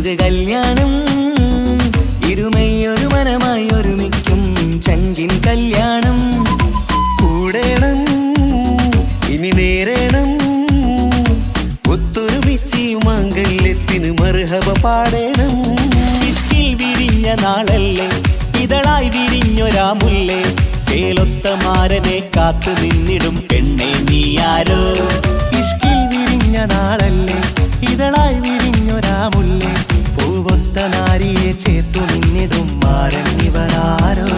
ഇത് കല്യാണം ഇരുമയൊരു മനമായി ഒരുമിക്കും ചങ്കിൻ കല്യാണം കൂടേണം ഇനി നേരേണം ഒത്തൊരുമിച്ച് മാംഗല്യത്തിന് മർഹബ പാടേണം ഇഷ്കിൽ വിരിഞ്ഞ നാളല്ലേ ഇതളായി വിരിഞ്ഞൊരാ മുല്ലേ ചേലൊത്ത മാരനെ കാത്തു നിന്നിടും പെണ്ണെ നീയാരോ ഇഷ്കിൽ വിരിഞ്ഞ നാളല്ലേ ഇതളായി വിരിഞ്ഞൊരാ മുല്ലേ പൂവൊത്ത നാരിയെ ചേർത്തു നിന്നിടും മാരൻ ഇവരാരോ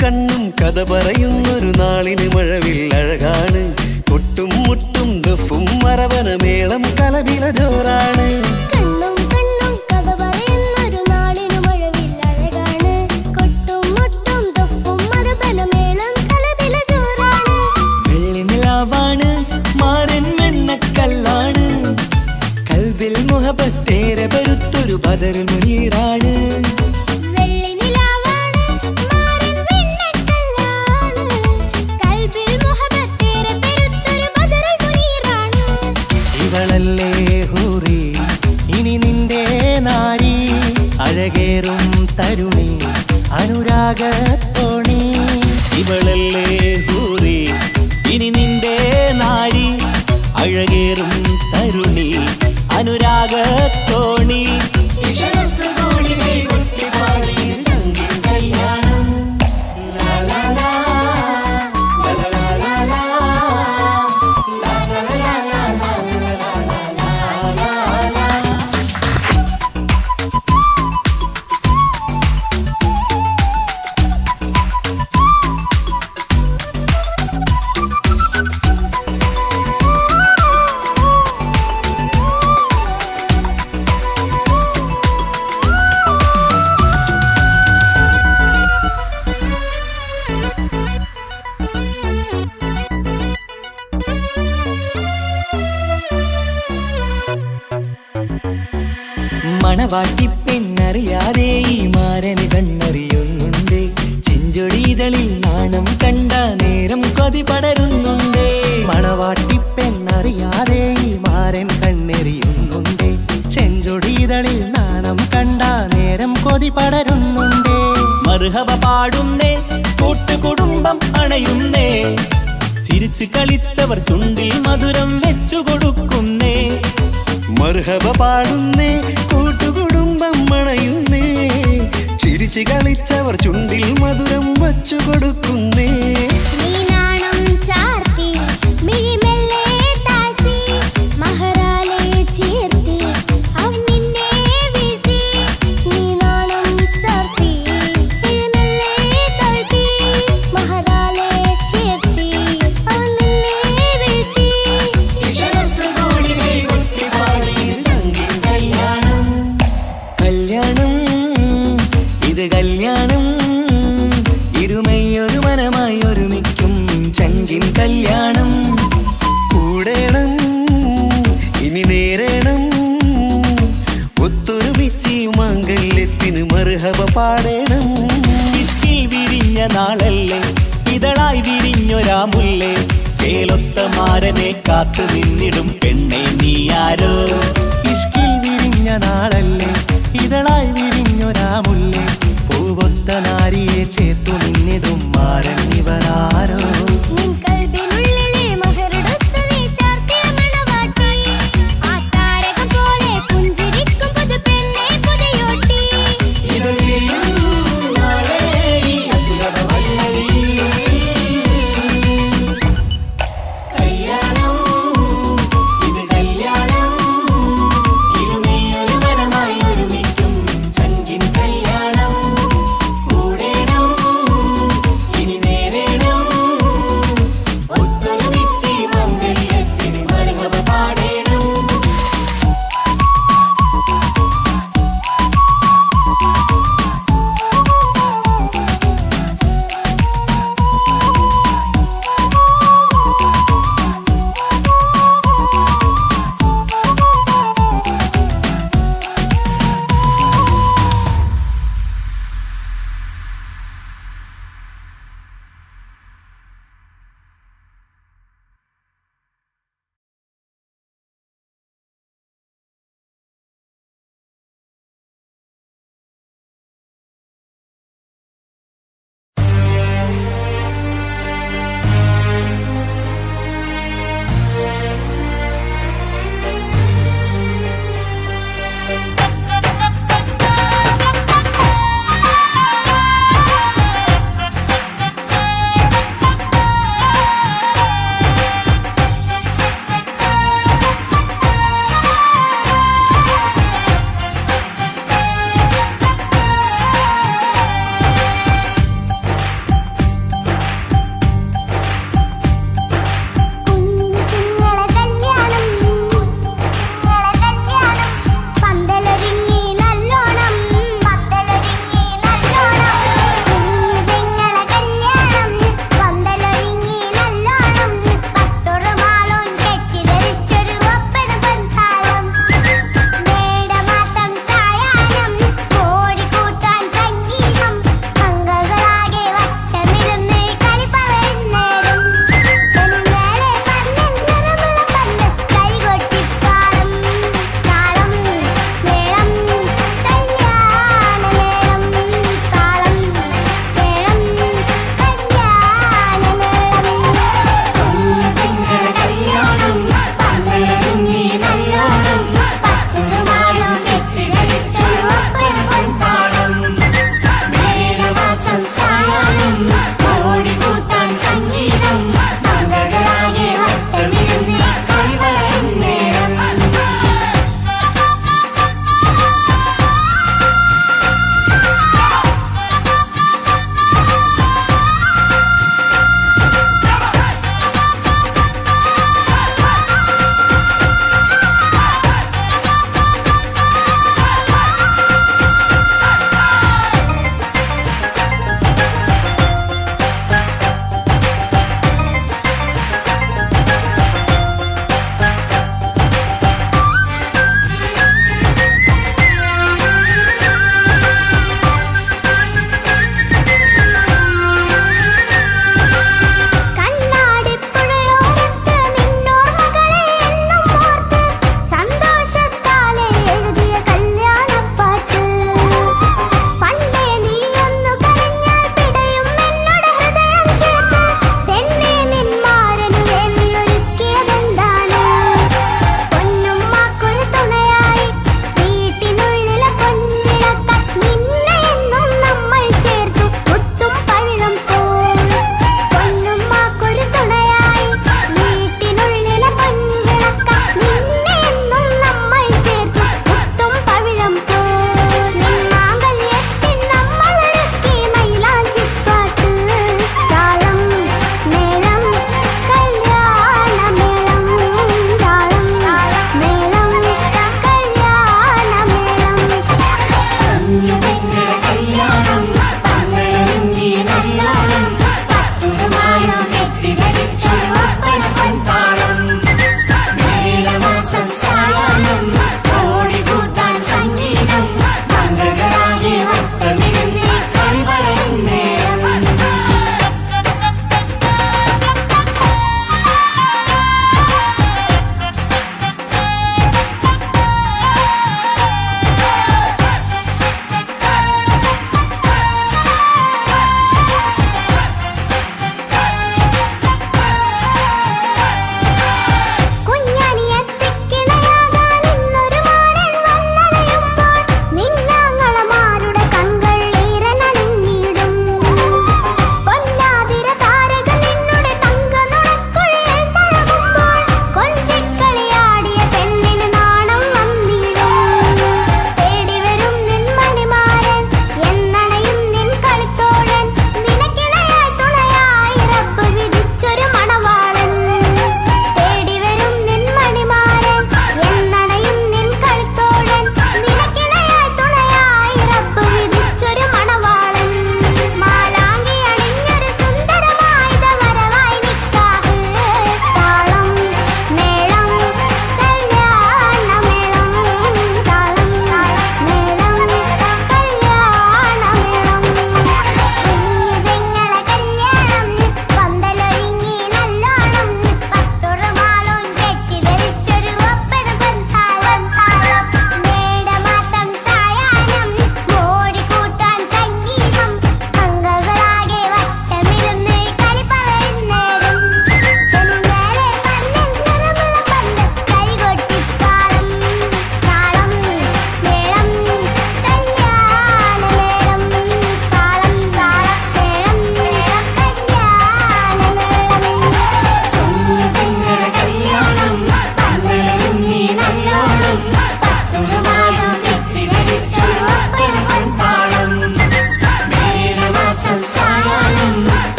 കണ്ണും കഥ പറയുന്നൊരു നാളിന് മഴവിൽ അഴകാണ് കൊട്ടും മുട്ടും ദഫും മറവന മേളം കലപില ജോറാണ് വെള്ളിനിലാവാണ് മാരൻ വെണ്ണക്കല്ലാണ് കൽബിൽ മുഹബത്തേരെ പരുത്തൊരു ബദർ മുനീറാണ് ഇവളല്ലേ ഹൂറി ഇനി നിന്റെ നാരി അഴകേറും തരുണി അനുരാഗത്തോണി ഇവളല്ലേ ഹൂറി ഇനി നിന്റെ നാരി അഴകേറും തരുണി അനുരാഗത്തോണി മണവാട്ടിപ്പെണ്ണറിയാതെ ഈ മാരന് കണ്ണറിയുന്നുണ്ട് ചെഞ്ചൊടിതളിൽ നാണം കണ്ട നേരം കൊതി പടരുന്നുണ്ട് മണവാട്ടിപ്പെണ്ണറിയാതെ ഈ മാരൻ കണ്ണെറിയുന്നുണ്ട് ചെഞ്ചൊടിതളിൽ നാണം കണ്ട നേരം കൊതി പടരുന്നുണ്ട് മർഹബ പാടുന്നേ കൂട്ടുകുടുംബം അണയുന്നേ ചിരിച്ചു കളിച്ചവർ ചുണ്ടിൽ മധുരം വെച്ചു കൊടുക്കുന്നേ മർഹബ പാടുന്നേ കൂട്ടുകുടുംബം മണയുന്നേ ചിരിച്ചു കളിച്ചവർ ചുണ്ടിൽ മധുരം വച്ചു കൊടുക്കുന്നേ ഇത് കല്യാണം ഇരുമയൊരു മനമായി ഒരുമിക്കും ചങ്കിൻ കല്യാണം കൂടേണം ഇനി നേരേണം ഒത്തൊരുമിച്ച് മാംഗല്യത്തിന് മർഹബ പാടേണം ഇഷ്കിൽ വിരിഞ്ഞ നാളല്ലേ ഇതളായി വിരിഞ്ഞൊരാ മുല്ലേ ചേലൊത്ത മാരനെ കാത്തു നിന്നിടും പെണ്ണെ നീയാരോ ഇഷ്കിൽ വിരിഞ്ഞ നാളല്ലേ ഇതളായി വിരിഞ്ഞൊരാ മുല്ലേ പൂവൊത്ത നാരിയെ ചേർത്തു നിന്നിടും മാരൻ ഇവരാരോ പുഞ്ചിരിക്കും പുതു പെണ്ണെ പുതയോട്ടി. ഇത്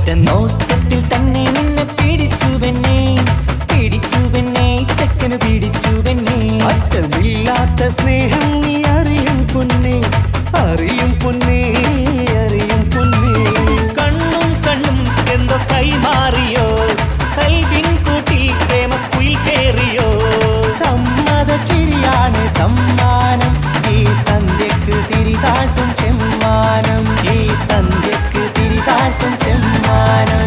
ഒറ്റ നോട്ടത്തിൽ തന്നെ നിന്നെ പിടിച്ചു പെണ്ണേ, പിടിച്ചു പെണ്ണേ, ചെക്കന് പിടിച്ചു പെണ്ണേ. അറ്റമില്ലാത്ത സ്നേഹം നീ അറിയും പൊന്നേ, അറിയും പൊന്നേ, അറിയും പൊന്നേ. കണ്ണും കണ്ണും എന്തോ കൈമാറിയോ, കൽവിൻ കൂട്ടിൽ പ്രേമക്കുയിൽ കേറിയോ. സമ്മത ചിരിയാണ് സമ്മാനം, ഈ സന്ധ്യക്ക് തിരിതാട്ടും ചെമ്മാനം, ഈ സന്ധ്യക്ക് തിരിതാട്ടും ചെമ്മാനം.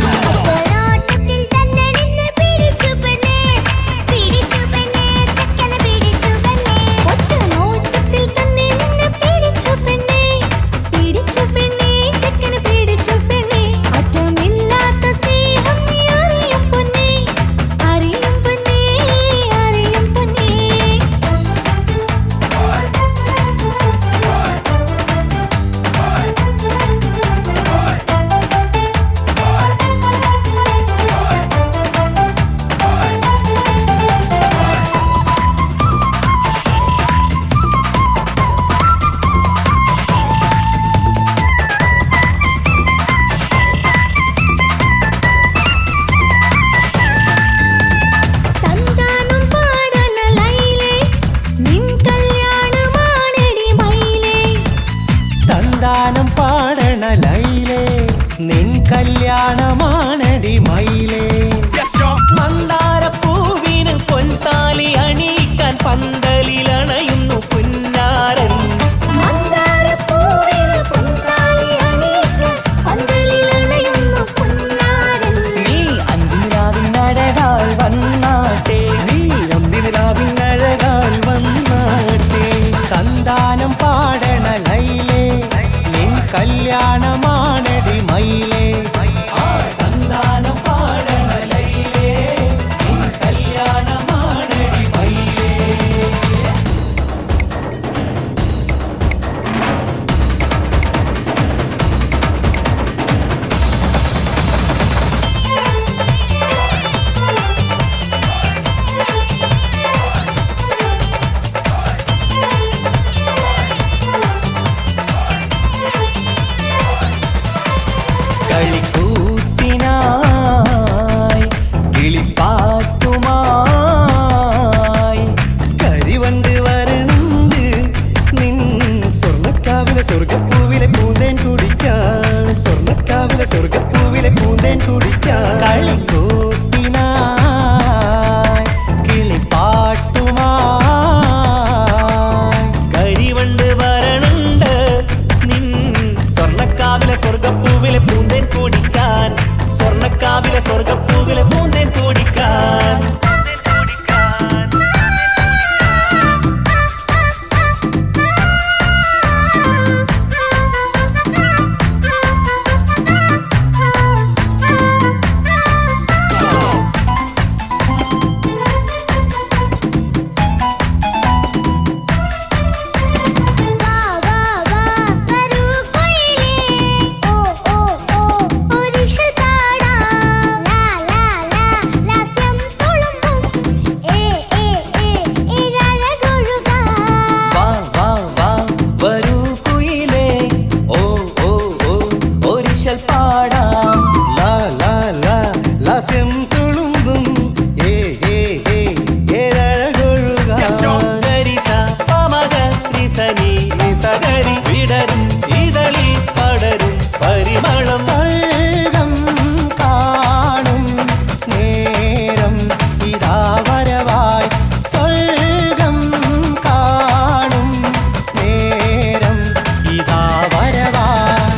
സന്താനം പാടണ ലൈലേ, നിൻ കല്യാണമാണടി മയിലേ. മന്ദാരപ്പൂവിന് പൊൻതാലി അണിയിക്കാൻ പന്തലിലണയുന്നു പുന്നാരൻ. നീ അന്തിനിലാവിനഴകാൽ വന്നാട്ടെ, നീ അന്തിനിലാവിനഴകാൽ വന്നാട്ടെ. സന്താനം പാടണ ലൈലേ, നിൻ കല്യാണമാണടി മയിലേ. സന്താനം പാടണ ലൈലേ, നിൻ കല്യാണമാണടി മയിലേ. കളിക്കൂത്തിനായി കിളിപ്പാട്ടുമായി കരിവണ്ട് വരണ്ട് നിൻ സ്വർണ്ണക്കാവിലെ സ്വർഗപ്പൂവിലെ പൂന്തേൻ കുടിക്കാൻ, സ്വർണ്ണക്കാവിലെ സ്വർഗപ്പൂവിലെ പൂന്തേൻ കുടിക്കാൻ. കളിക്കൂത്തിനായി കിളിപ്പാട്ടുമായി കരിവണ്ട് വരണുണ്ട് നിൻ സ്വർണ്ണക്കാവിലെ സ്വർഗപ്പൂവിലെ പൂന്തേൻ കുടിക്കാൻ, സ്വർണ്ണക്കാവിലെ സ്വർഗപ്പൂവിലെ പൂന്തേൻ കുടിക്കാൻ. വിടരും ഇതളിൽ പടരും പരിമളം. സ്വർഗം കാണും നേരം ഇതാ വരവായി, സ്വർഗം കാണും നേരം ഇതാ വരവായി.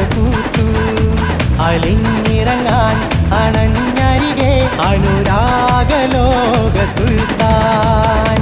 പൂത്തു അലിഞ്ഞിറങ്ങാൻ അണഞ്ഞരികെ അനുരാഗലോക സുൽത്താൻ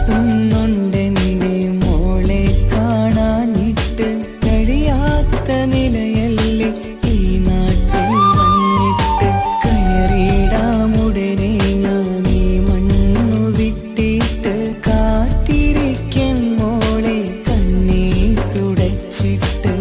വാട്ടുന്നുണ്ടെൻ്റെ മോളെ കാണാനിട്ട് കഴിയാത്ത നിലയല്ലേ ഈ നാട്ടിൽ വന്നിട്ട് കയറിയിടാമുടനെ ഞാൻ ഈ മണ്ണു വിട്ടിട്ട് കാത്തിരിക്കും മോളെ കണ്ണീർ തുടച്ചിട്ട്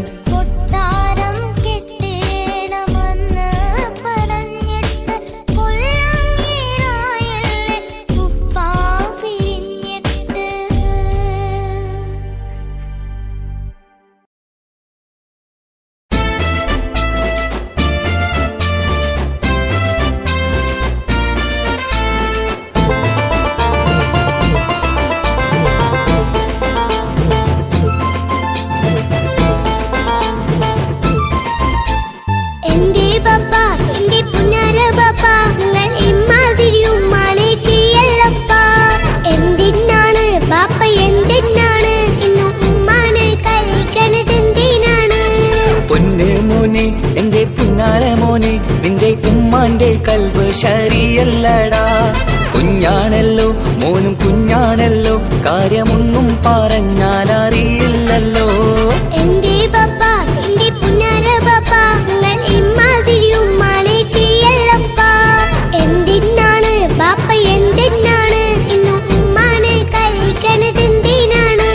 എന്റെ പുന്നാരമോനെ നിന്റെ ഉമ്മാന്റെ കൽബ് ശരിയല്ലടാ കുഞ്ഞാണല്ലോ മോനും കുഞ്ഞാണല്ലോ കാര്യമൊന്നും പറഞ്ഞാൽ അറിയില്ലല്ലോ എന്റെ പപ്പ എന്റെ പുന്നാര പപ്പ നിങ്ങൾ ഇമ്മാതിരി ഉമ്മാനെ ചെയ്യല്ലപ്പ എന്തിനാണ് ബാപ്പ എന്തിനാണ് ഇന്ന് ഉമ്മാനെ കഴിക്കണതെന്തിനാണ്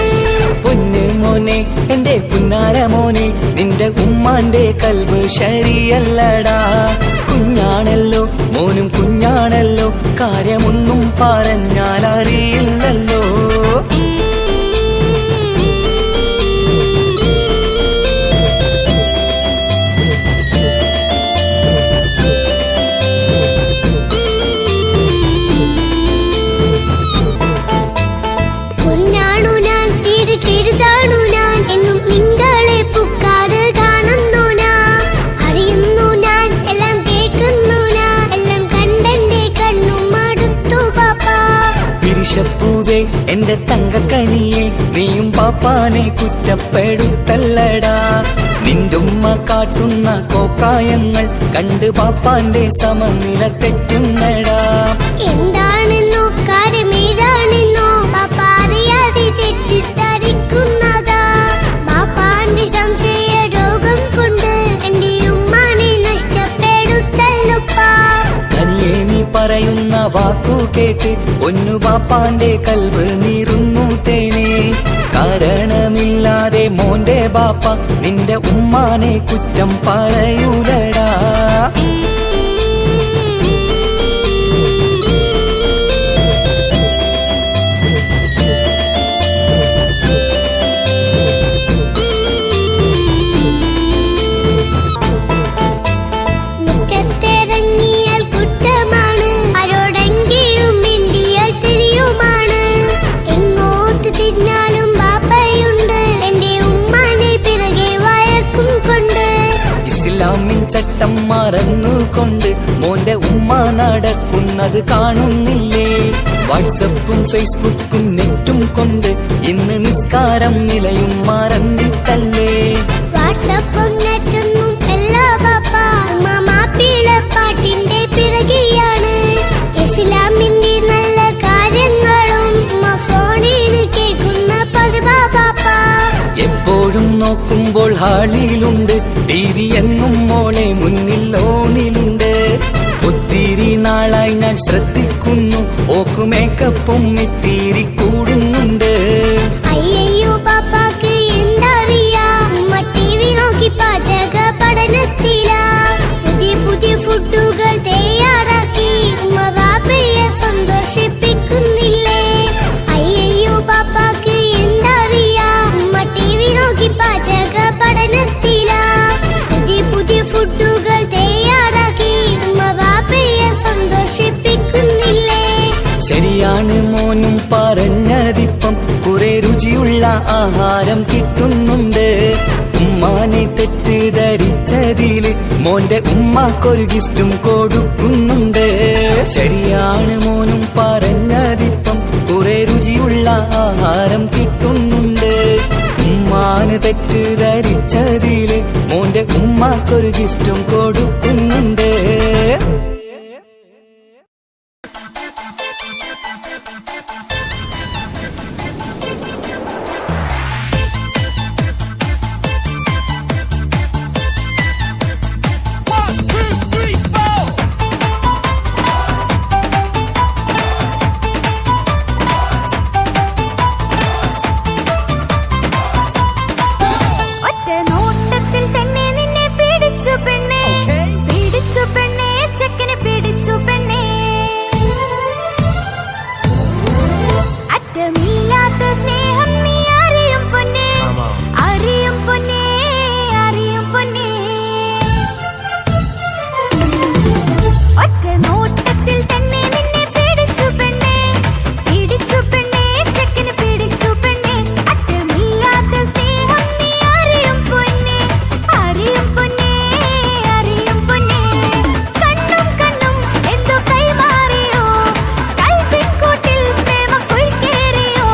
പൊന്നു മോനെ എന്റെ പുന്നാരമോനെ നിന്റെ ഉമ്മാന്റെ കൽബ് ശരിയല്ലടാ കുഞ്ഞാണല്ലോ മോനും കുഞ്ഞാണല്ലോ കാര്യമൊന്നും പറഞ്ഞാൽ അറിയില്ലല്ലോ ൂവേ എന്റെ തങ്കക്കനിയെ നീയും പാപ്പാനെ കുറ്റപ്പെടുത്തല്ലടാ നിന്റുമ്മ കാട്ടുന്ന കോപ്രായങ്ങൾ കണ്ട് പാപ്പാന്റെ സമനില തെറ്റുന്നടാ എന്താണെന്നോ കാര്യമേതാണെന്നോ പാപ്പ അറിയാതെ തെറ്റിദ്ധരിക്കുന്നതാ പാപ്പാന്റെ സംശയ രോഗം കൊണ്ട് എന്റെ ഉമ്മാനെ നഷ്ടപ്പെടുത്തല്ലുപ്പാ കനിയെ നീ പറയുന്ന വാക്കു കേട്ട് ഒന്നു പാപ്പാന്റെ കൽബ് നീറുന്നു തേനെ കാരണമില്ലാതെ മോന്റെ ബാപ്പ നിന്റെ ഉമ്മാനെ കുറ്റം പറയൂലടാ ചട്ടം മറന്നുകൊണ്ട് മോന്റെ ഉമ്മ നടക്കുന്നത് കാണുന്നില്ലേ വാട്സപ്പും ഫേസ്ബുക്കും നെറ്റും കൊണ്ട് ഇന്ന് നിസ്കാരം നിലയും മറന്നിട്ടല്ലേ വാട്സപ്പും നെറ്റൊന്നും എല്ലാ പാപ്പ മാപ്പിളപ്പാട്ടിന്റെ പിറകെയാണ് ഇസ്ലാമിന്റെ നല്ല കാര്യങ്ങളും ഫോണിൽ കേൾക്കുന്ന പതിവാ പാപ്പ എപ്പോഴും നോക്കുമ്പോൾ ഹാളിലുണ്ട് TV എന്നും മോളെ മുന്നിൽ ഓണിലുണ്ട് ഒത്തിരി നാളായി ഞാൻ ശ്രദ്ധിക്കുന്നു ഓക്ക് മേക്കപ്പും ഇത്തിരി കൂടുന്നുണ്ട് അയ്യോ പാപ്പാക്ക് എന്തറിയാ ഉമ്മ TV നോക്കി പാചക പഠനത്തിലാ പുതിയ പുതിയ ഫുഡുകൾ തയ്യാറാക്കി ഉമ്മ ബാപ്പയെ സന്തോഷിപ്പിക്കുന്നില്ലേ അയ്യോ പാപ്പാക്ക് എന്തറിയാ ഉമ്മ TV നോക്കി പാചക പഠനത്തിലാ പുതിയ പുതിയ ഫുഡുകൾ തയ്യാറാക്കി ഉമ്മ ബാപ്പയെ സന്തോഷിപ്പിക്കുന്നില്ലേ ശരിയാണ് മോനും പറഞ്ഞതിപ്പം കുറെ രുചിയുള്ള ആഹാരം കിട്ടുന്നുണ്ട് ഉമ്മാനെ തെറ്റിദ്ധരിച്ചതില് മോന്റെ ഉമ്മാക്കൊരു ഗിഫ്റ്റും കൊടുക്കുന്നുണ്ട് ശരിയാണ് മോനും പറഞ്ഞതിപ്പം കുറെ രുചിയുള്ള ആഹാരം കിട്ടുന്നുണ്ട് ഉമ്മാന് തെറ്റിദ്ധരിച്ചതില് മോന്റെ ഉമ്മാക്കൊരു ഗിഫ്റ്റും കൊടുക്കുന്നുണ്ട് അറ്റമില്ലാത്ത സ്നേഹം നീ അറിയും പൊന്നേ, അറിയും പൊന്നേ, അറിയും പൊന്നേ. ഒറ്റ നോട്ടത്തിൽ തന്നെ നിന്നെ പിടിച്ചു പെണ്ണേ, പിടിച്ചു പെണ്ണേ, ചെക്കന് പിടിച്ചു പെണ്ണേ. അറ്റമില്ലാത്ത സ്നേഹം നീ അറിയും പൊന്നേ, അറിയും പൊന്നേ, അറിയും പൊന്നേ. കണ്ണും കണ്ണും എന്തോ കൈമാറിയോ, കൽവിൻ കൂട്ടിൽ പ്രേമ കുളിക്കേറിയോ.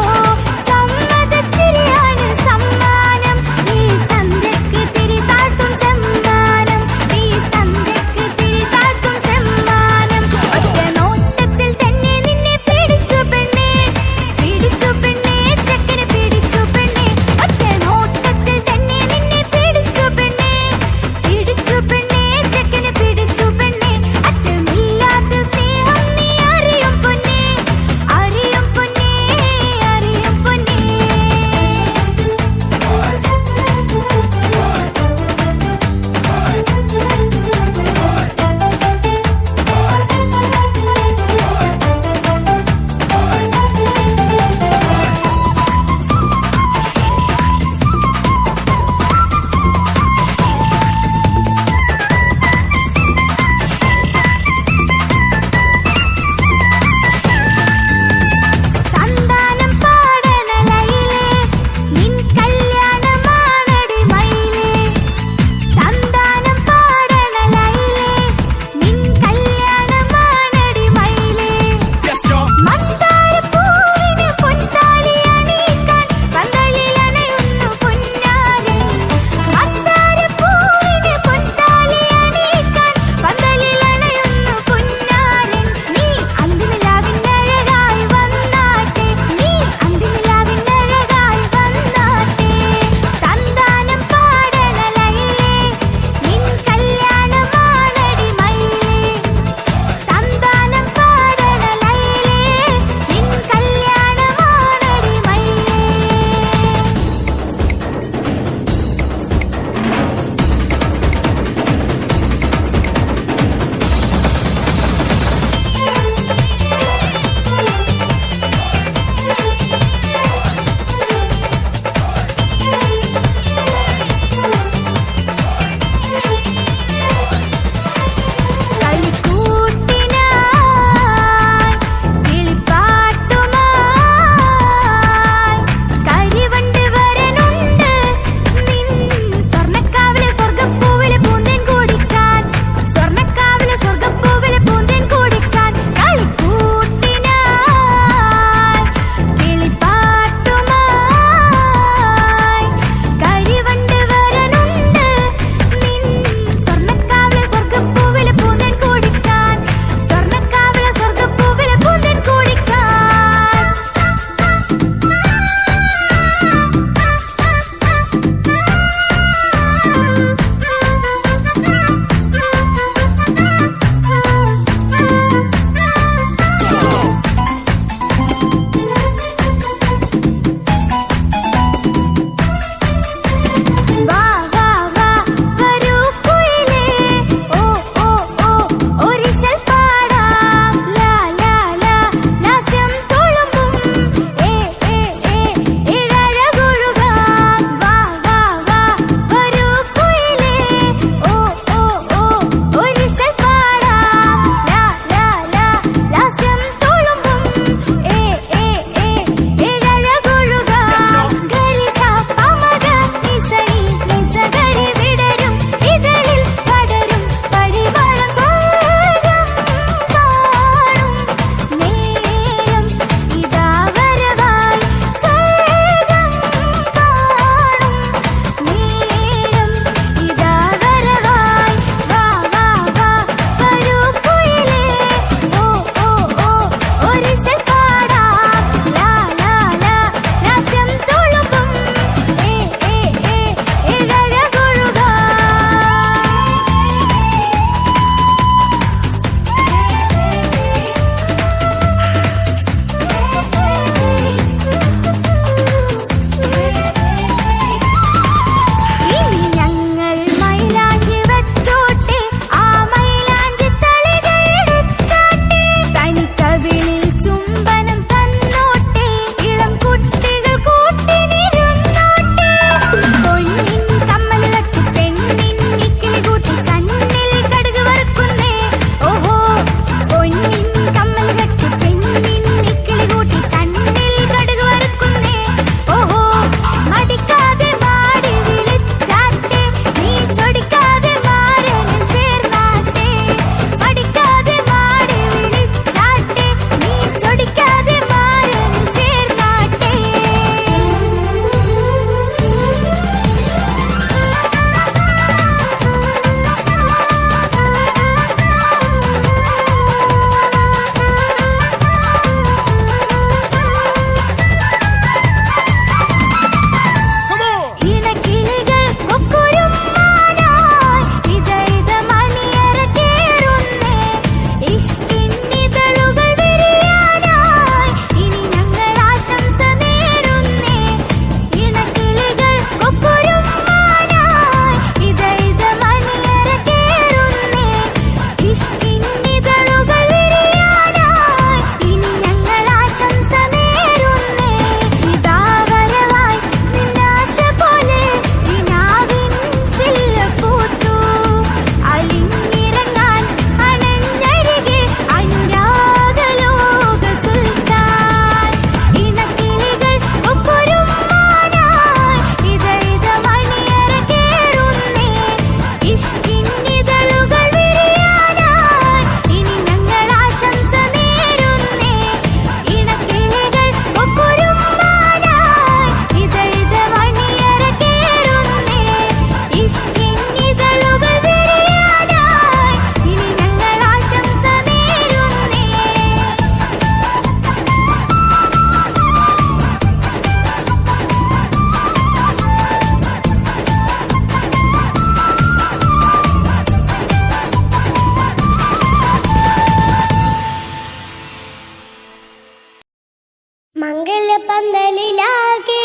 പന്തലിലാകെ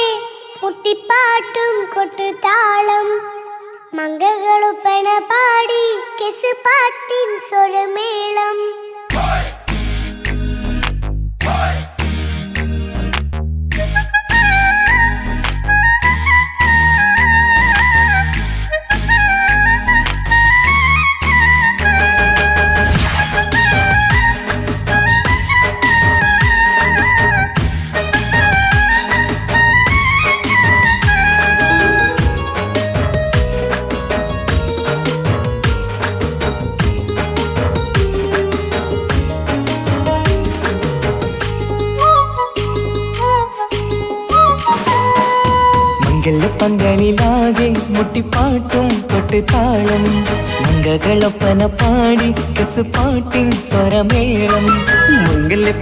മുട്ടിപ്പാട്ടും കൊട്ടുതാളം മംഗളൊപ്പന പാടി കെസ് പാട്ടിൻ സ്വരമേളം പന്തലിലാകെ മുട്ടിപ്പാട്ടും കൊട്ടുതാളം മംഗളൊപ്പന പാടി കെസ് പാട്ടിൻ സ്വരമേളം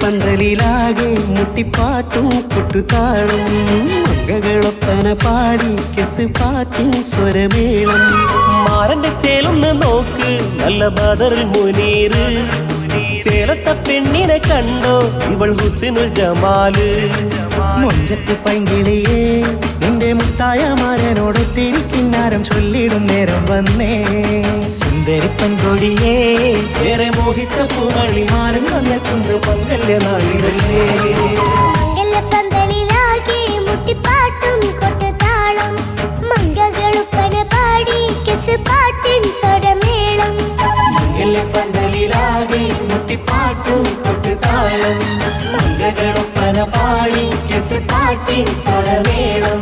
പന്തലിലാകെ മുട്ടിപ്പാട്ടും കൊട്ടുതാളം മംഗളൊപ്പന പാടി കെസ് പാട്ടിൻ സ്വരമേളം മാറന്റെ ചേലൊന്ന് നോക്ക് നല്ല ബദറുൽ മുനീർ ചേലത്തെ പെണ്ണിനെ കണ്ടോ ഇവൾ ഹുസ്നുൽ ജമാല് മൊഞ്ചത്ത് പൈങ്കിളിയേ നിന്റെ മുത്തായ മാരനോടൊത്തിരിക്കിന്നാരം ചൊല്ലിടും നേരം വന്നേ സുന്ദരി പെൺകൊടിയേ ഏറെ മോഹിച്ച പൂവളിമാരൻ വന്നെത്തുന്ന മംഗല്യ നാളിതല്ലേ പന്തലിലാകെ മുട്ടിപ്പാട്ടും കൊട്ടുതാളം മംഗളൊപ്പന പാടി കെസ് പാട്ടിൻ സ്വരമേളം പന്തലിലാകെ മുട്ടിപ്പാട്ടും കൊട്ടുതാളം മംഗളൊപ്പന പാടി കെസ് പാട്ടിൻ സ്വരമേളം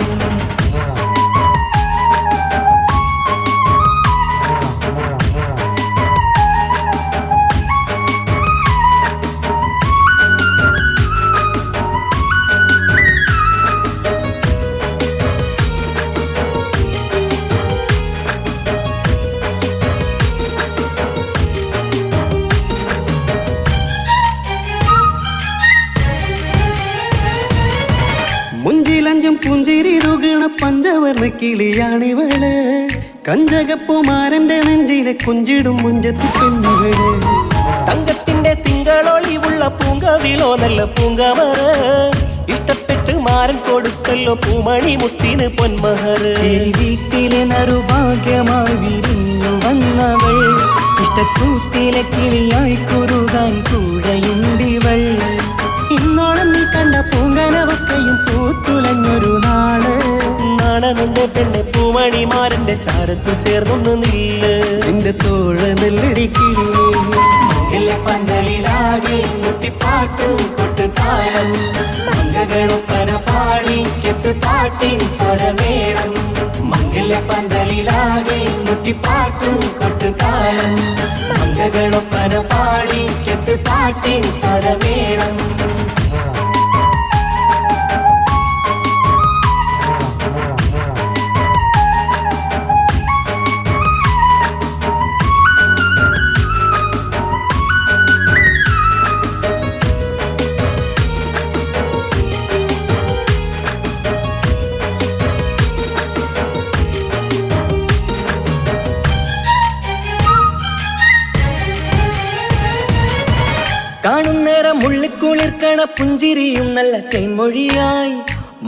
മുഞ്ചിലഞ്ചും പുഞ്ചിരി തുകണ പഞ്ചവർണ്ണ കിളിയാണിവള് കഞ്ചകപ്പുമാരന്റെ നെഞ്ചിലെ കുഞ്ചിടും മുഞ്ചത്തി പെണ്ണുകള് തങ്കത്തിന്റെ തിങ്കളൊളിവുള്ള പൂങ്കവിളോ നല്ല പൂങ്കമറ ഇഷ്ടപ്പെട്ട് മാരൻ കൊടുക്കല്ലോ പൂമണി മുത്തിന് പൊന്മഹർ വീട്ടിലെ നറുഭാഗ്യമായി വിരിഞ്ഞു വന്നവൾ ഇഷ്ടക്കൂട്ടിലെ കിളിയായി കുറുകാൻ കൂടെയുണ്ടിവൾ ഇന്നോളം നീ കണ്ട പൂങ്കനവക്കയും പൂത്തുലഞ്ഞൊരു നാള് നാണമെന്റെ പെണ്ണെ പൂമണിമാരന്റെ ചാരത്തു ചേർന്നൊന്ന് നില്ല് നിന്റെ തോഴ നെല്ലടിക്കില്ലേ പന്തലിലാകെ മുട്ടിപ്പാട്ടും കൊട്ടുതാളം മംഗളൊപ്പന പാടി കെസ് പാട്ടിൻ സ്വരമേളം പന്തലിലാകെ മുട്ടിപ്പാട്ടും കൊട്ടുതാളം മംഗളൊപ്പന പാടി കെസ് പാട്ടിൻ സ്വരമേളം കാണും നേരം മുള്ളിക്കുളിർക്കണ പുഞ്ചിരിയും നല്ല കൈമൊഴിയായി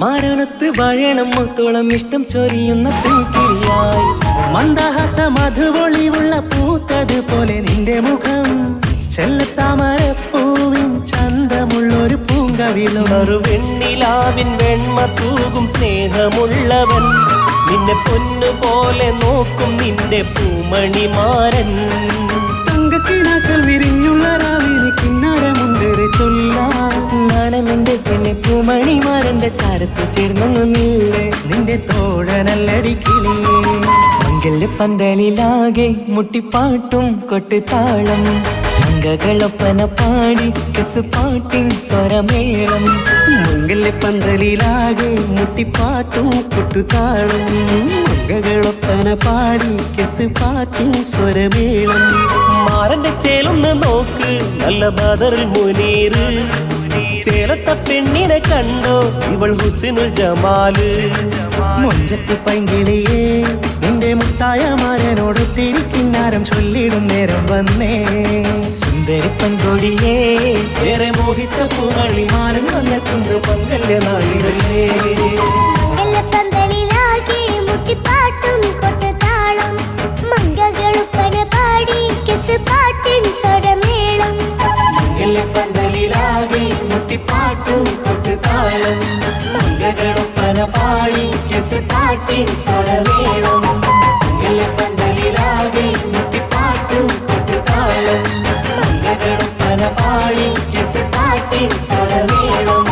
മാരണത്ത് വാഴണം മൊത്തോളം ഇഷ്ടം ചൊരിയുന്ന പെൺകിളിയായി മന്ദഹാസ മധുപൊളിവുള്ള പൂത്തത് പോലെ നിന്റെ മുഖം ചെല്ലത്താമരപ്പൂവിൻ ചന്തമുള്ളൊരു പൂങ്കവിളും വെണ്ണിലാവിൻ വെണ്മ തൂകും സ്നേഹമുള്ളവൻ നിന്നെ പൊന്നുപോലെ നോക്കും നിന്റെ പൂമണിമാരൻ തങ്കക്കിനാക്കൾ വിരിഞ്ഞുള്ള രാവിലെ കിന്നാരമുണ്ടേറെ നാണമെന്റെ പെണ്ണെ പൂമണിമാരന്റെ ചാരത്ത് ചേർന്നൊന്നു നില്ലേ നിന്റെ തോഴനല്ലടിക്കിളിയേ മംഗല്യ പന്തലിലാകെ മുട്ടിപ്പാട്ടും കൊട്ടുതാളം മംഗളൊപ്പന പാടി കെസ് പാട്ടിൻ സ്വരമേളം പന്തലിലാകെ മുട്ടിപ്പാട്ടും കൊട്ടുതാളം മംഗളൊപ്പന പാടി കെസ് പാട്ടിൻ സ്വരമേളം മാറന്റെ ചേലൊന്ന് നോക്ക് നല്ല ബദറുൽ മുനീർ ചേലത്ത പെണ്ണിനെ കണ്ടോ ഇവൾ ഹുസ്നുൽ ജമാല് മുഞ്ചത്തി പൈങ്കിളിയേ നിന്റെ മുത്തായ മാരനോട് തിരിക്കിന്നാരം ചൊല്ലിടും നേരം വന്നേ സുന്ദരി പെൺകൊടിയേ ഏറെ മോഹിച്ച പൂവളിമാരൻ വന്നെത്തുന്ന പങ്കല്യ നാളിതല്ലേ മംഗലപ്പന്തലിലാകെ മുട്ടിപ്പാട്ടും കൊട്ടുതാളം മംഗകളുപ്പന പാടി കിസ് പാട്ടിൻ സ്വരമേളം മംഗലപ്പന്തലിലാകെ മുട്ടിപ്പാട്ടും കൊട്ടുതാളം മംഗകളുപ്പന പാടി കിസ് പാട്ടിൻ സ്വരമേളം മംഗലപ്പന്തലിലാകെ മുട്ടിപ്പാട്ടും കൊട്ടുതാളം മംഗകളുപ്പന പാടി കിസ് പാട്ടിൻ സ്വരമേളം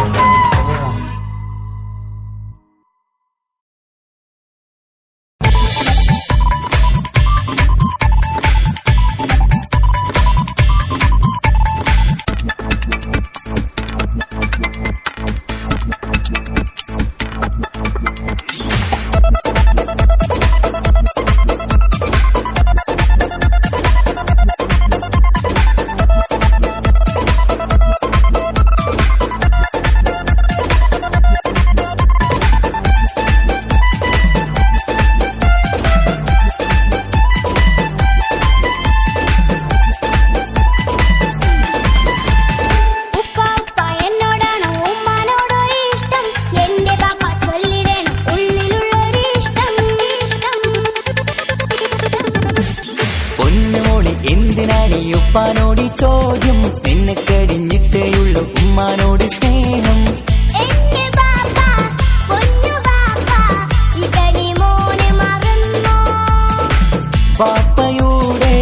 എന്തിനാണീ ഉപ്പാനോടി ചോദ്യം നിന്നെ കഴിഞ്ഞിട്ടേയുള്ളൂ ഉമ്മാനോട് സ്നേഹം പാപ്പയുടെ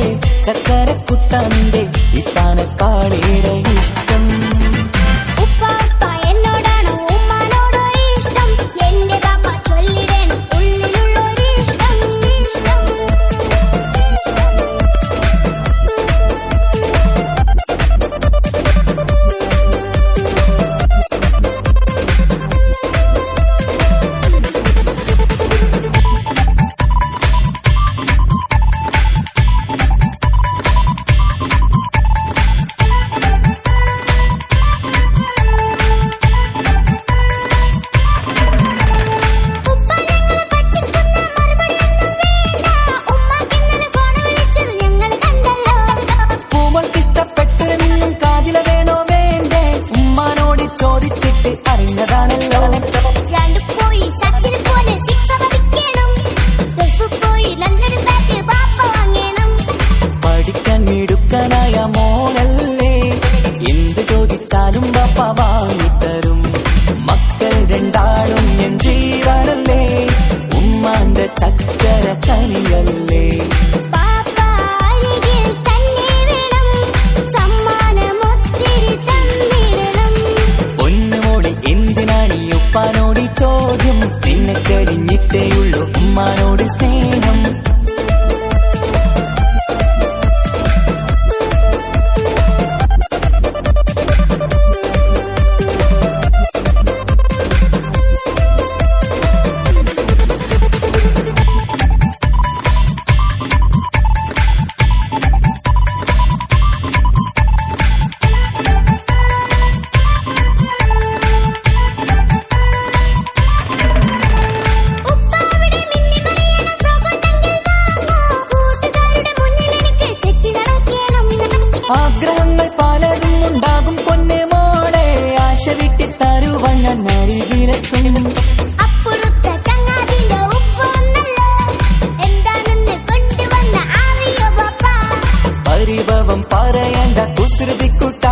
ചക്കരക്കുട്ടന്റെ ഇത്താനക്കാളേറെ ഇഷ്ടം പഠിക്കാനിടുക്കനായ മോനല്ലേ എന്ത് ചോദിച്ചാലും പപ്പ വാങ്ങിത്തരും മക്കൾ രണ്ടാളും എൻ ജീവനല്ലേ ഉമ്മാന്റെ ചക്കര കനിയല്ലേ പൊന്നുമോടി എന്തിനാണീ ഉപ്പാനോടി ചോദ്യം നിന്നെ കഴിഞ്ഞിട്ടേയുള്ളൂ ഉമ്മാനോട് സ്നേഹം ആഗ്രഹങ്ങൾ പലതും ഉണ്ടാകും പൊന്നെ മോളെ ആശ വിട്ടി തരുവാൻ ഞാൻ അരികിലെത്തും പരിഭവം പറയേണ്ട കുസൃതിക്കുട്ട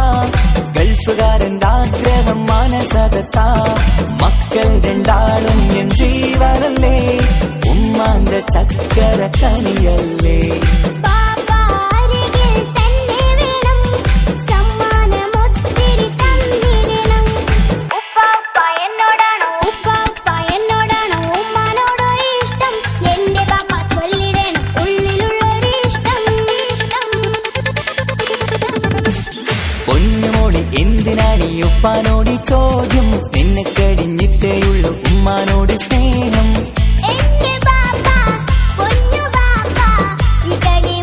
ഗൾഫുകാരൻ്റെ ആഗ്രഹം മനസകത്ത മക്കൾ രണ്ടാളും എൻ ജീവനല്ലേ ഉമ്മാന്റെ ചക്കര കനിയല്ലേ പൊന്നുമോളി എന്തിനാണീ ഉപ്പാനോടി ചോദ്യം നിന്നെ കഴിഞ്ഞിട്ടേയുള്ളൂ ഉമ്മാനോട് സ്നേഹം എന്റെ ബാപ്പ പൊന്നു ബാപ്പ ഇതടി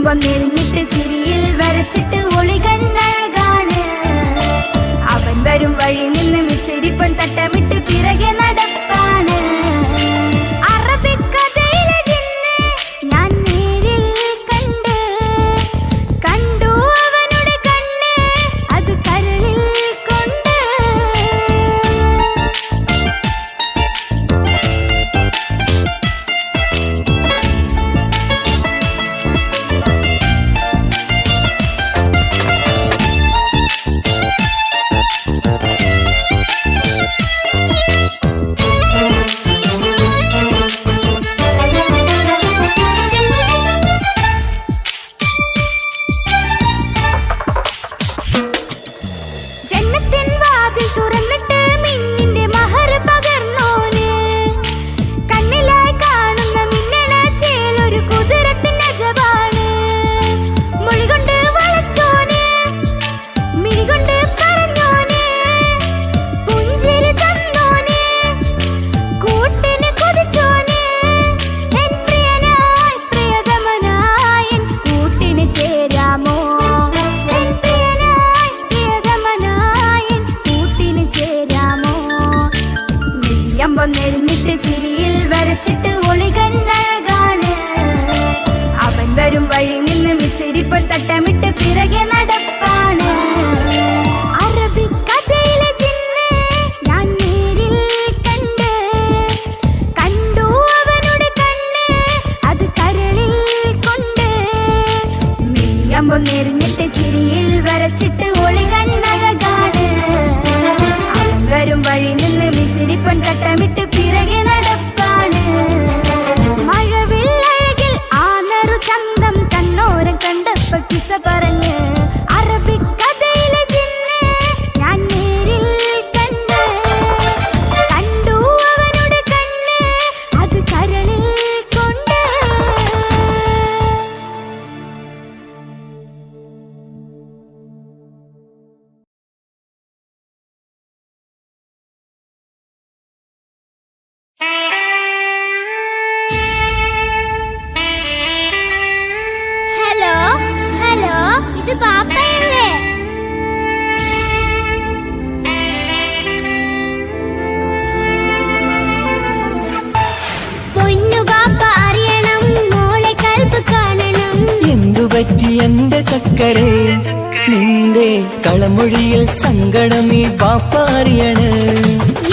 വന്നിരുന്നിട്ട് ചിരിയിൽ വരച്ചിട്ട് ഒളി കണ്ണഴകാണ്. അവൻ വരും വഴി നിന്ന് മിസിരിപ്പൻ തട്ടമിട്ട് പിറകെ നടപ്പാണ്. അറബിക്കഥയിലെ ജിന്ന് ഞാൻ നേരിൽ കണ്ട്, കണ്ടു അവനുടെ കണ്ണ് അത് കരളിൽ കൊണ്ട്. ജന്നത്തിൻ വാതിൽ തുറന്നിട്ട് മിന്നിന്റെ മഹർ പകർന്നോന്, കണ്ണിലായി കാണുന്ന മിന്നണ ചേലൊരു കുതിരത്തിൻ അജബാണ്. മൊഴികൊണ്ട് വളച്ചോന്, മിഴികൊണ്ട് പറഞ്ഞോന്, പുഞ്ചിരി തന്നോന്, കൂട്ടിന് കൊതിച്ചോന്. എൻ പ്രിയനായി പ്രിയതമനായി എൻ കൂട്ടിന് ചേരാമോ? എൻ പ്രിയനായി പ്രിയതമനായി എൻ കൂട്ടിന് ചേരാമോ? നെല്ലിയമ്പൊന്നെരിഞ്ഞിട്ട് ചിരിയിൽ വരച്ചിട്ട് ഒളി കണ്ണഴകാണ്. അവൻ വരും വഴി നിന്ന് മിസിരിപ്പൻ തട്ടമിട്ട് പിറകെ നടപ്പാണ്. അറബിക്കഥയിലെ ജിന്ന് ഞാൻ നേരിൽ കണ്ട്, കണ്ടു അവനുടെ കണ്ണ് അത് കരളിൽ കൊണ്ട്. നെല്ലിയമ്പൊന്നെരിഞ്ഞിട്ട് ചിരിയിൽ വരച്ചിട്ട് ഒളി കണ്ണഴകാണ്. അവൻ വരും വഴി നിന്ന് മിസിരിപ്പൻ തട്ടമിട്ട് പിറകെ നടപ്പാണ്. മഴവില്ലഴകിൽ ആ നറു ചന്തം കണ്ണോരം കണ്ടപ്പ കിസ പറ്റി എന്റെ ചക്കരെ നിന്റെ കളമൊഴിയിൽ സങ്കടം ഈ ബാപ്പ അറിയണ്.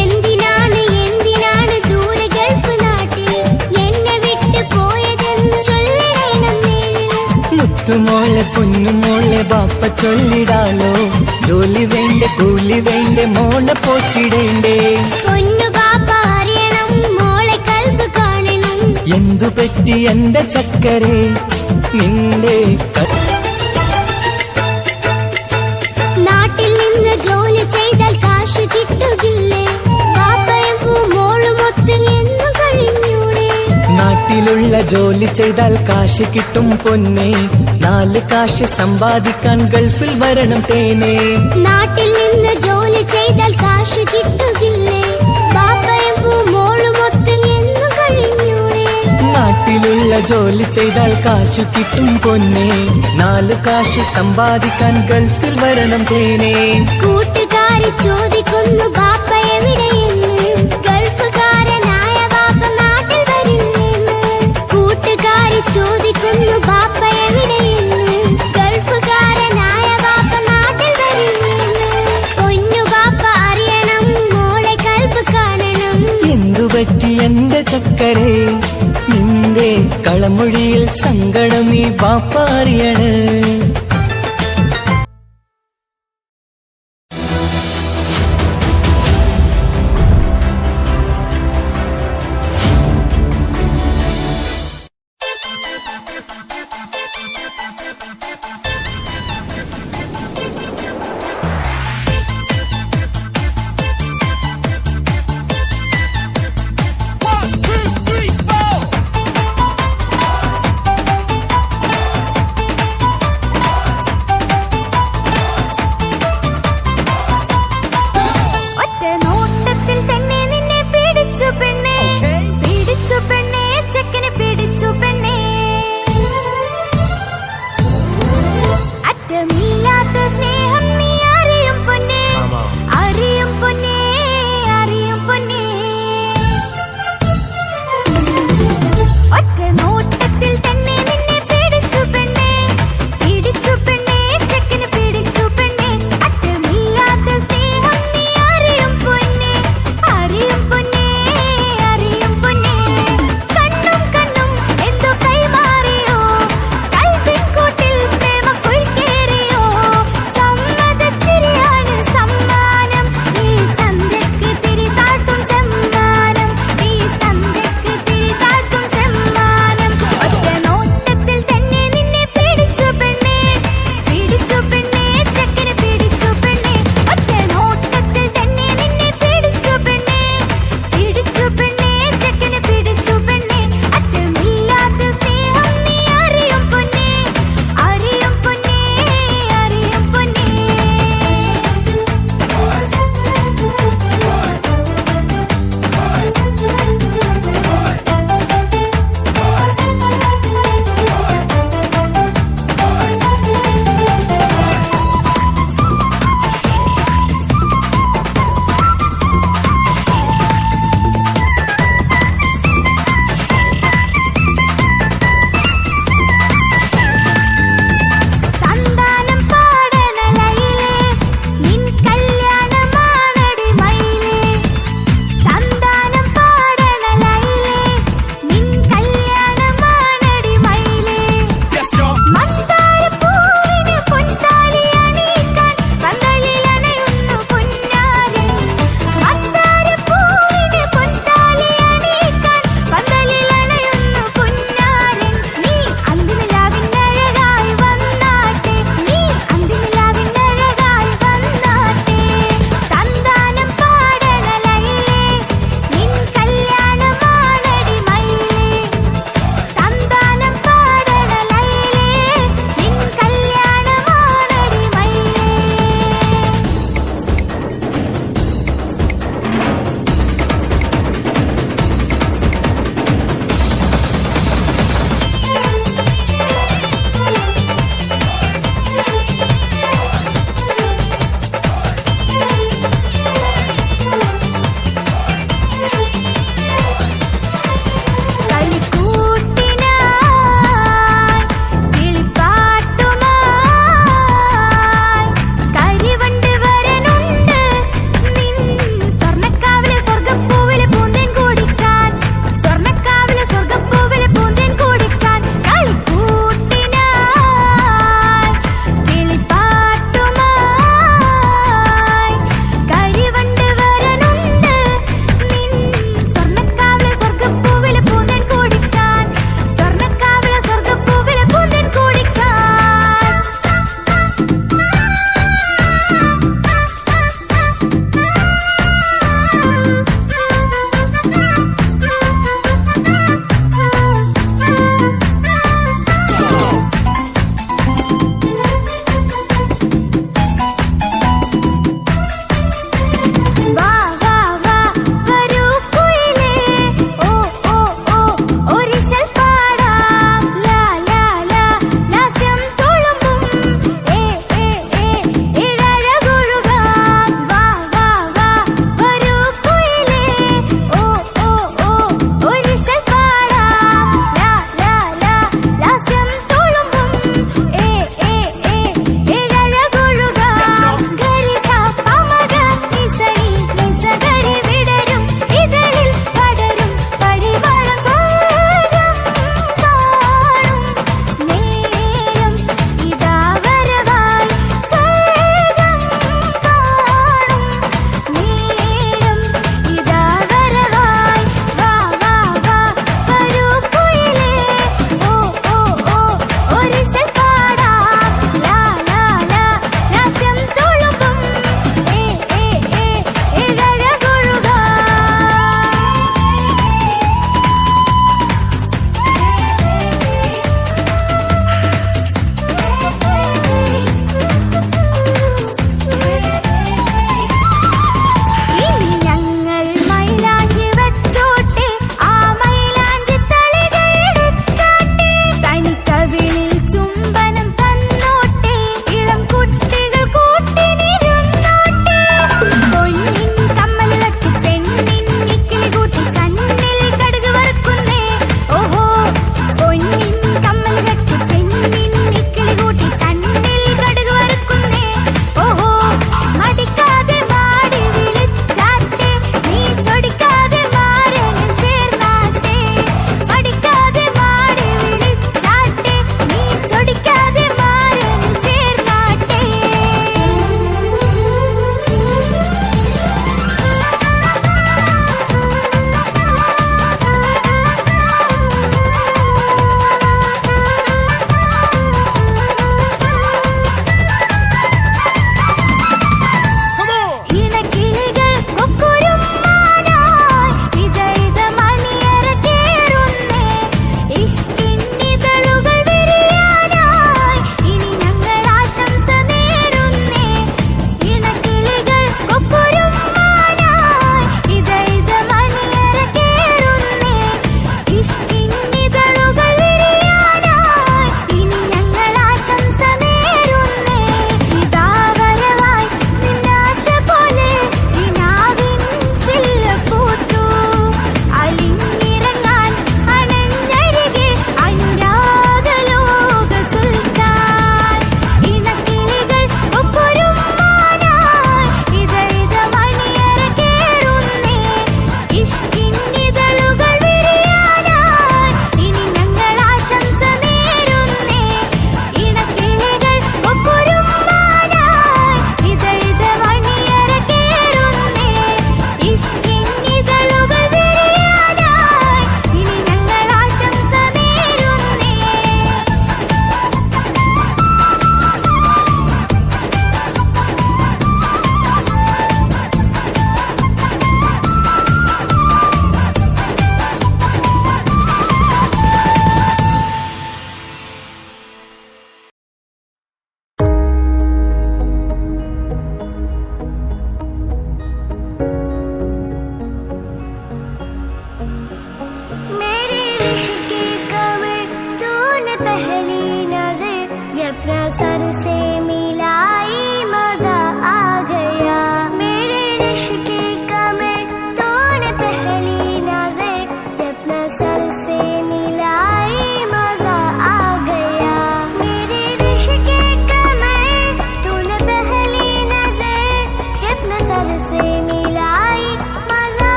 എന്തിനാണ് എന്തിനാണ് ദൂരെ ഗൾഫ് നാട്ടിൽ എന്നെ വിട്ടു പോയതെന്ന് ചൊല്ലിടണം നീ. മുത്തുമോളെ പൊന്നുമോളെ ബാപ്പ ചൊല്ലിടാലോ, ജോലി വേണ്ടേ കൂലി വേണ്ടേ മോളെ പോറ്റിടേണ്ടേ. പൊന്നു ബാപ്പ അറിയണം മോളെ കൽബ് കാണണം. എന്തു പറ്റി എന്റെ ചക്കരെ നിന്റെ നാട്ടിൽ നിന്ന് ജോലി ചെയ്താൽ കാശ് കിട്ടുകില്ലേ? ബാപ്പയും മോളുമൊത്ത് എന്നും കഴിഞ്ഞൂടെ? നാട്ടിലുള്ള ജോലി ചെയ്താൽ കാശ് കിട്ടും പൊന്നെ, 4 കാശ് സമ്പാദിക്കാൻ ഗൾഫിൽ വരണം തേനെ. നാട്ടിൽ നിന്ന് ജോലി ചെയ്താൽ കാശ് കിട്ടുകില്ലേ? ബാപ്പയും മോളുമൊത്ത് എന്നും കഴിഞ്ഞൂടെ? നാട്ടിലുള്ള ജോലി ചെയ്താൽ കാശ് കിട്ടും പൊന്നെ, 4 കാശ് സമ്പാദിക്കാൻ ഗൾഫിൽ വരണം തേനെ. കൂട്ടുകാരി ചോദിക്കുന്നു ബാപ്പ എവിടെയെന്ന്, ഗൾഫുകാരനായ ബാപ്പ നാട്ടിൽ വരില്ലെന്ന്. കൂട്ടുകാരി ചോദിക്കുന്നു ബാപ്പ എവിടെയെന്ന്, ഗൾഫുകാരനായ ബാപ്പ നാട്ടിൽ വരില്ലെന്ന്. പൊന്നു ബാപ്പ അറിയണം മോളെ കൽബ് കാണണം. എന്തു പറ്റി എന്റെ ചക്കരെ നിന്റെ കളമൊഴിയിൽ സങ്കടം ഈ ബാപ്പ അറിയണ്.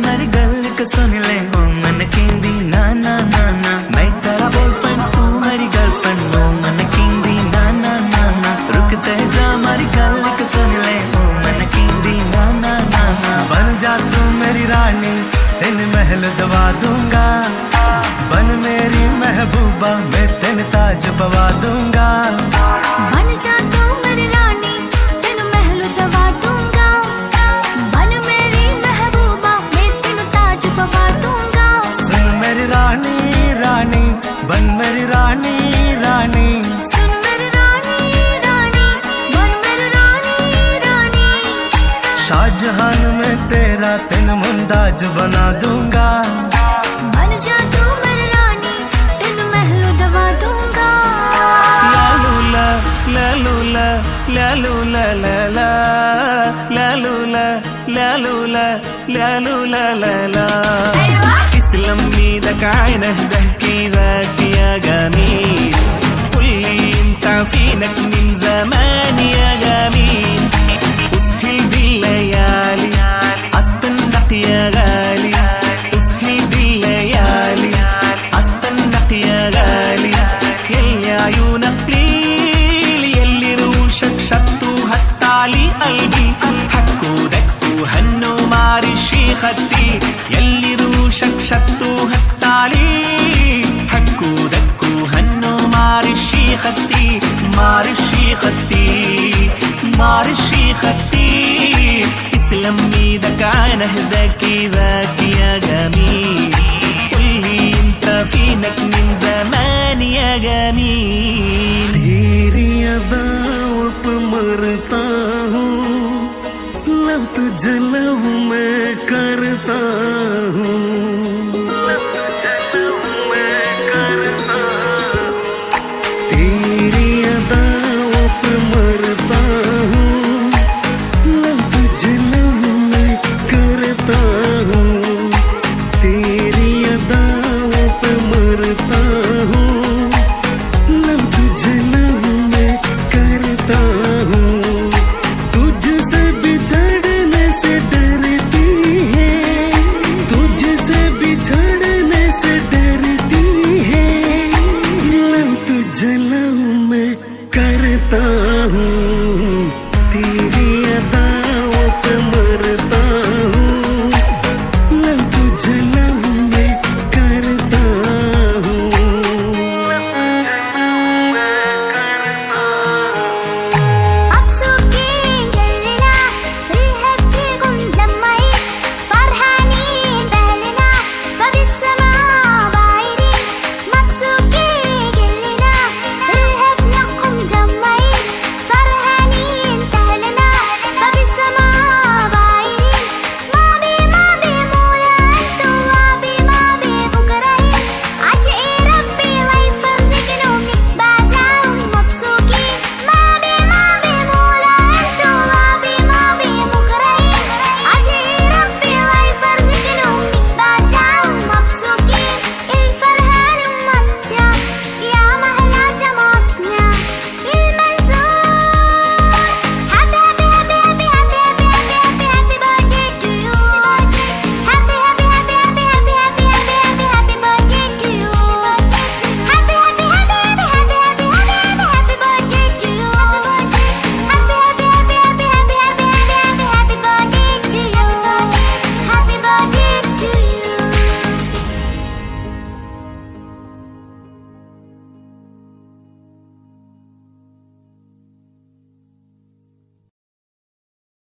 मेरी गल को सुन ले ओ मन कहंदी ना ना ना ना मैं तेरा बॉयफ्रेंड तू मेरी गर्लफ्रेंड ओ मन कहंदी ना ना ना ना रुकते जा मेरी गल को सुन ले ओ मन कहंदी ना ना ना ना बन जा तू मेरी रानी तेन महल दवा दूंगा बन मेरी महबूबा मैं तेन ताज पवा दूंगा बन जा तू मेरी रानी तेनु महल दवा दूंगा बन मेरी महबूबा मैं तेनु ताज पवा दूंगा सुन मेरी रानी रानी बन मेरी रानी रानी सुन मेरी रानी रानी बन मेरी रानी रानी शाहजहान में तेरा तेन मुमताज बना दूंगा बन जा तू मेरी रानी तेनु महल दवा दूंगा लालूला लालूला लालूला लाला लालूला लालूला लालूला लाला اسلم ايدك عينه بحكي ذاك يا جميل قولي انت فينك من زمان يا جميل اسهل بالليالي استنق يا غالي اسهل بالليالي استنق يا غالي يلي عيونك ليل يلي روشك شطوا هتعلي قلبي حكوا دكوا هنوا معرشي خدي يلي روشك شطوا هتعلي حكوا دكوا هنوا معرشي خدي معرشي خدي معرشي خدي اسلم ايدك عين اهداك ذاك يا جميل قولي انت فينك من زمان يا جميل तेरी अदाओं पे मरता हूँ लव तुझे लव मैं करता हूँ